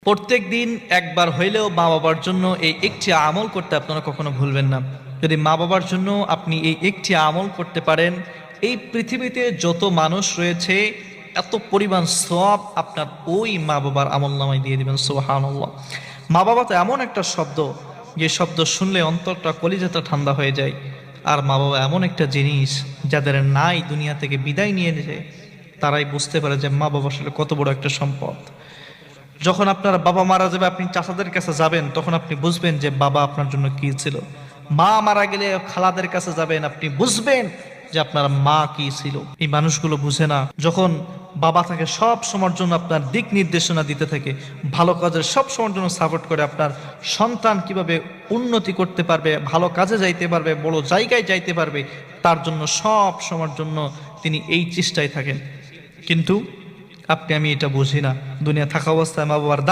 প্রত্যেক দিন একবার হইলেও মা বাবার জন্য এই একটি আমল করতে আপনারা কখনো ভুলবেন না। যদি মা বাবার জন্য আপনি এই একটি আমল করতে পারেন, এই পৃথিবীতে যত মানুষ রয়েছে এত পরিমাণ সওয়াব আপনার ওই মা বাবার আমল নামায় দিয়ে দিবেন। সুবহানাল্লাহ। মা বাবা তো এমন একটা শব্দ, যে শব্দ শুনলে অন্তরটা কলিজাটা ঠান্ডা হয়ে যায়। আর মা বাবা এমন একটা জিনিস, যাদের নাই দুনিয়া থেকে বিদায় নিয়ে যায়, তারাই বুঝতে পারে যে মা বাবা আসলে কত বড় একটা সম্পদ। যখন আপনার বাবা মারা যাবে, আপনি চাচাদের কাছে যাবেন, তখন আপনি বুঝবেন যে বাবা আপনার জন্য কি ছিল। মা মারা গেলে খালাদের কাছে যাবেন, আপনি বুঝবেন যে আপনার মা কি ছিল। এই মানুষগুলো বুঝে না। যখন বাবা থাকে সব সময়ের জন্য আপনার দিক নির্দেশনা দিতে থাকে, ভালো কাজের সব সময়ের জন্য সাপোর্ট করে, আপনার সন্তান কিভাবে উন্নতি করতে পারবে, ভালো কাজে যাইতে পারবে, বড় জায়গায় যাইতে পারবে, তার জন্য সব সময়ের জন্য তিনি এই চেষ্টায় থাকেন। কিন্তু আপনি আমি এটা বুঝি না। দুনিয়া থাকা অবস্থায় মা বাবার